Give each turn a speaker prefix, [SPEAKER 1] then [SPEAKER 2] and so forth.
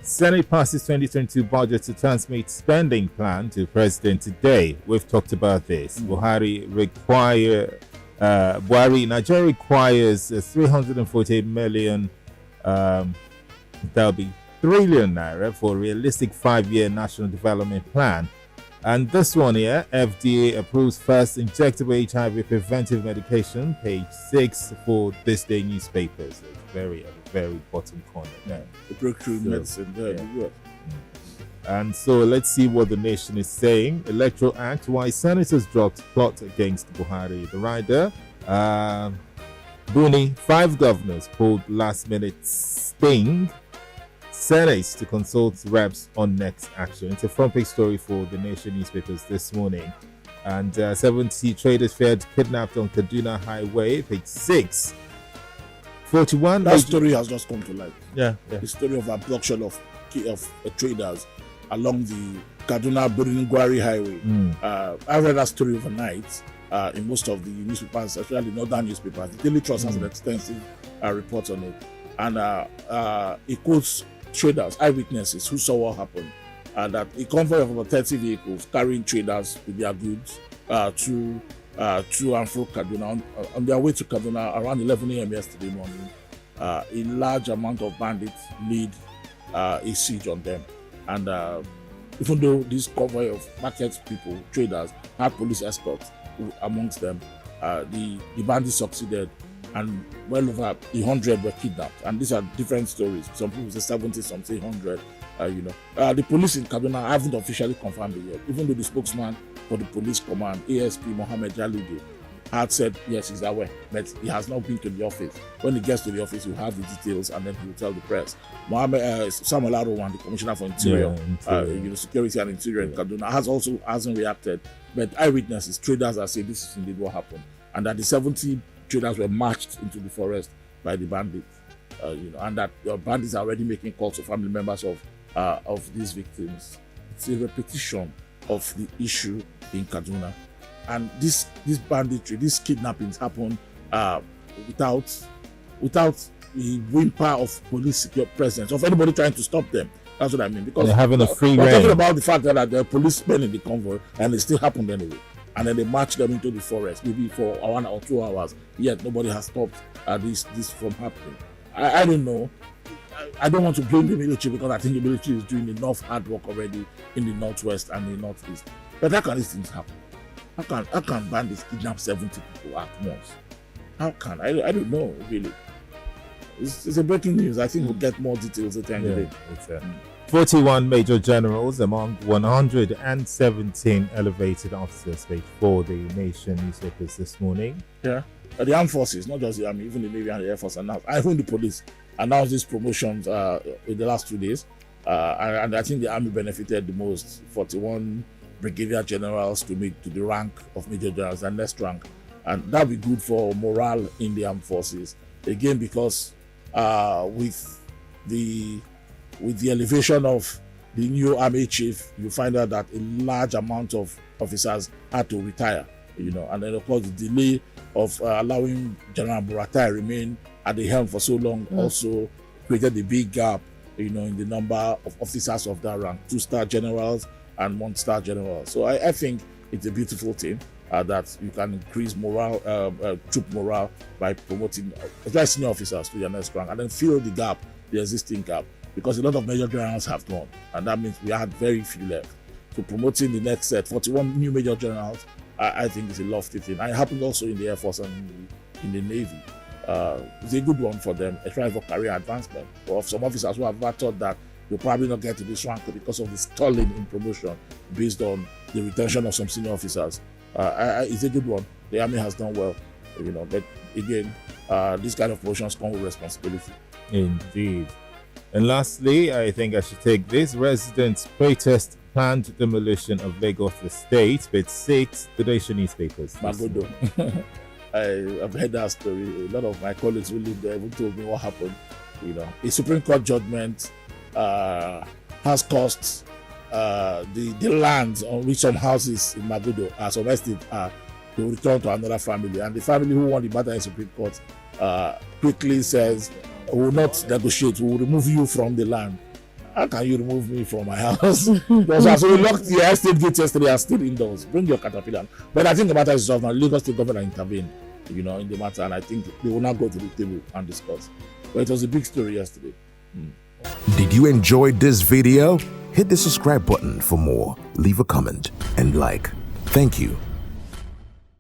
[SPEAKER 1] Senate passes 2022 budget to transmit spending plan to President today. We've talked about this. Nigeria requires 348 million, that'll be trillion naira for a realistic 5-year national development plan. And this one here, FDA approves first injectable HIV preventive medication, page 6 for this day newspapers. It's very, very bottom corner there.
[SPEAKER 2] The breakthrough medicine there. Yeah.
[SPEAKER 1] And so let's see what the nation is saying. Electoral Act, why senators dropped plot against Buhari. The rider, Buni, 5 governors pulled last minute sting. Senate to consult reps on next action. It's a front page story for the Nation newspapers this morning. And 70 traders feared kidnapped on Kaduna Highway, page 6. 41.
[SPEAKER 2] That story has just come to light.
[SPEAKER 1] Yeah.
[SPEAKER 2] The story of abduction of traders along the Kaduna Gwari Highway. I read that story overnight in most of the newspapers, especially northern newspapers. The Daily Trust has an extensive report on it. And it quotes traders, eyewitnesses who saw what happened, that a convoy of about 30 vehicles carrying traders with their goods to and fro Kaduna. On their way to Kaduna around 11 a.m. yesterday morning, a large amount of bandits laid a siege on them. And even though this convoy of market people, traders, had police escorts amongst them, the bandits succeeded, and well over 100 were kidnapped. And these are different stories. Some people say 70, some say 100. The police in Kaduna haven't officially confirmed it yet, even though the spokesman for the police command, ASP Mohammed Jaludi, had said yes, he's aware, but he has not been to the office. When he gets to the office, he'll have the details and then he will tell the press. Samuel Arowan, the Commissioner for Interior, Security and Interior in Kaduna, hasn't reacted. But eyewitnesses, traders are saying this is indeed what happened, and that the 70 traders were marched into the forest by the bandits, and that the bandits are already making calls to family members of these victims. It's a repetition of the issue in Kaduna, and this banditry, these kidnappings happen without the whimper of police secure presence of anybody trying to stop them. That's what I mean. Because
[SPEAKER 1] they're having a free reign.
[SPEAKER 2] We're talking about the fact that there are policemen in the convoy, and it still happened anyway. And then they march them into the forest, maybe for 1 or 2 hours. Yet nobody has stopped this from happening. I don't know. I don't want to blame the military, because I think the military is doing enough hard work already in the northwest and the northeast. But how can these things happen? How can bandits kidnap 70 people at once? How can? I don't know, really. It's a breaking news. I think we'll get more details at the end of the day.
[SPEAKER 1] 41 major generals among 117 elevated officers, page 4, the Nation newspapers this morning.
[SPEAKER 2] Yeah. The armed forces, not just the army, even the Navy and the Air Force announced, and even the police announced these promotions in the last 2 days. And I think the army benefited the most. 41 brigadier generals to the rank of major generals, and next rank. And that'll be good for morale in the armed forces. Again, because with the elevation of the new army chief, you find out that a large amount of officers had to retire, and then of course the delay of allowing General Buratai remain at the helm for so long also created a big gap, in the number of officers of that rank, 2-star generals and 1-star generals. So I think it's a beautiful thing that you can increase morale, troop morale, by promoting especially senior officers to their next rank, and then fill the gap, the existing gap. Because a lot of major generals have gone, and that means we had very few left. So promoting the next set, 41 new major generals, I think is a lofty thing. And it happened also in the Air Force and in the Navy. It's a good one for them, a try for career advancement. For some officers who have ever thought that you'll probably not get to this rank because of the stalling in promotion based on the retention of some senior officers. It's a good one. The Army has done well, but again, these kind of promotions come with responsibility.
[SPEAKER 1] Indeed. And lastly, I think I should take this. Residents protest planned demolition of Lagos Estate, page 6, the Nation newspapers.
[SPEAKER 2] Magodo. I've heard that story. A lot of my colleagues who live there even told me what happened. A Supreme Court judgment has cost the lands on which some houses in Magodo, some estates are, to return to another family. And the family who won the matter in Supreme Court quickly says, we will not negotiate, we will remove you from the land. how can you remove me from my house? Because we locked the estate gate yesterday and stayed indoors. Bring your caterpillar. But I think the matter is solved now. Lagos State government intervened, in the matter, and I think they will now go to the table and discuss. But it was a big story yesterday.
[SPEAKER 3] Did you enjoy this video? Hit the subscribe button for more, leave a comment, and like. Thank you.